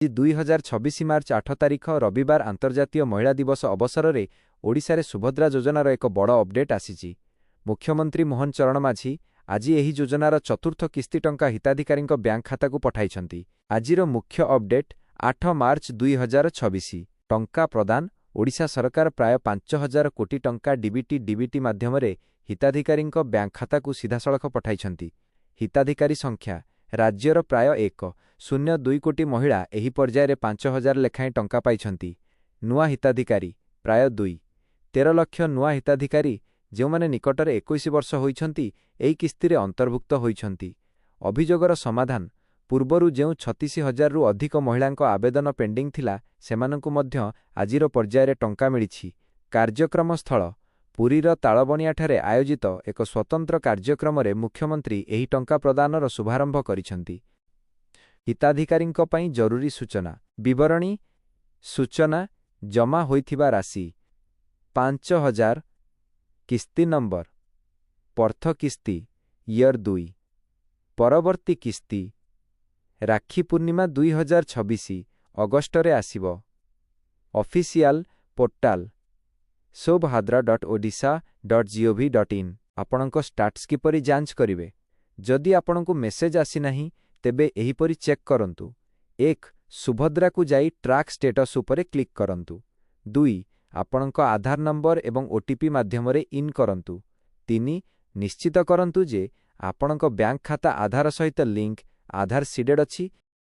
2026 March 8 ତାରିଖ ରବିବାର ଆନ୍ତର୍ଜାତୀୟ ମହିଳା ଦିବସ ଅବସରରେ ଓଡ଼ିଶାରେ ସୁଭଦ୍ରା ଯୋଜନାର ଏକ ବଡ଼ ଅପଡେଟ୍ ଆସିଛି। ମୁଖ୍ୟମନ୍ତ୍ରୀ ମୋହନ ଚରଣ ମାଝୀ ଆଜି ଏହି ଯୋଜନାର ଚତୁର୍ଥ କିସ୍ତି ଟଙ୍କା ହିତାଧିକାରୀଙ୍କ ବ୍ୟାଙ୍କ ଖାତାକୁ ପଠାଇଛନ୍ତି। ଆଜିର ମୁଖ୍ୟ ଅପଡେଟ୍ 8 ମାର୍ଚ୍ଚ 2026 ଟଙ୍କା ପ୍ରଦାନ। ଓଡ଼ିଶା ସରକାର ପ୍ରାୟ 5,000 କୋଟି ଟଙ୍କା ଡିବିଟି ମାଧ୍ୟମରେ ହିତାଧିକାରୀଙ୍କ ବ୍ୟାଙ୍କ ଖାତାକୁ ସିଧାସଳଖ ପଠାଇଛନ୍ତି। ହିତାଧିକାରୀ ସଂଖ୍ୟା ରାଜ୍ୟର ପ୍ରାୟ 1.02 କୋଟି ମହିଳା ଏହି ପର୍ଯ୍ୟାୟରେ 5,000 ଲେଖାଏଁ ଟଙ୍କା ପାଇଛନ୍ତି। ନୂଆ ହିତାଧିକାରୀ ପ୍ରାୟ 2.13 ଲକ୍ଷ। ନୂଆ ହିତାଧିକାରୀ ଯେଉଁମାନେ ନିକଟରେ 21 ବର୍ଷ ହୋଇଛନ୍ତି ଏହି କିସ୍ତିରେ ଅନ୍ତର୍ଭୁକ୍ତ ହୋଇଛନ୍ତି। ଅଭିଯୋଗର ସମାଧାନ ପୂର୍ବରୁ ଯେଉଁ 36,000ରୁ ଅଧିକ ମହିଳାଙ୍କ ଆବେଦନ ପେଣ୍ଡିଂ ଥିଲା ସେମାନଙ୍କୁ ମଧ୍ୟ ଆଜିର ପର୍ଯ୍ୟାୟରେ ଟଙ୍କା ମିଳିଛି। କାର୍ଯ୍ୟକ୍ରମ ସ୍ଥଳ ପୁରୀର ତାଳବଣିଆଠାରେ ଆୟୋଜିତ ଏକ ସ୍ୱତନ୍ତ୍ର କାର୍ଯ୍ୟକ୍ରମରେ ମୁଖ୍ୟମନ୍ତ୍ରୀ ଏହି ଟଙ୍କା ପ୍ରଦାନର ଶୁଭାରମ୍ଭ କରିଛନ୍ତି। ହିତାଧିକାରୀଙ୍କ ପାଇଁ ଜରୁରୀ ସୂଚନା ବିବରଣୀ ସୂଚନା ଜମା ହୋଇଥିବା ରାଶି 5,000 କିସ୍ତି ନମ୍ବର ପର୍ଥ କିସ୍ତି ଇୟର 2 ପରବର୍ତ୍ତୀ କିସ୍ତି ରାକ୍ଷୀ ପୂର୍ଣ୍ଣିମା 2026 ଅଗଷ୍ଟରେ ଆସିବ। ଅଫିସିଆଲ ପୋର୍ଟାଲ shobhadra.odisha.gov.in ଆପଣଙ୍କ ଷ୍ଟାଟସ୍ କିପରି ଯାଞ୍ଚ କରିବେ? ଯଦି ଆପଣଙ୍କୁ ମେସେଜ ଆସିନାହିଁ ତେବେ ଏହିପରି ଚେକ୍ କରନ୍ତୁ। 1. ସୁଭଦ୍ରାକୁ ଯାଇ ଟ୍ରାକ୍ ଷ୍ଟେଟସ୍ ଉପରେ କ୍ଲିକ୍ କରନ୍ତୁ। 2. ଆପଣଙ୍କ ଆଧାର ନମ୍ବର ଏବଂ OTP ମାଧ୍ୟମରେ ଇନ୍ କରନ୍ତୁ। 3. ନିଶ୍ଚିତ କରନ୍ତୁ ଯେ ଆପଣଙ୍କ ବ୍ୟାଙ୍କ ଖାତା ଆଧାର ସହିତ ଲିଙ୍କ ଆଧାର ସିଡେଡ୍ ଅଛି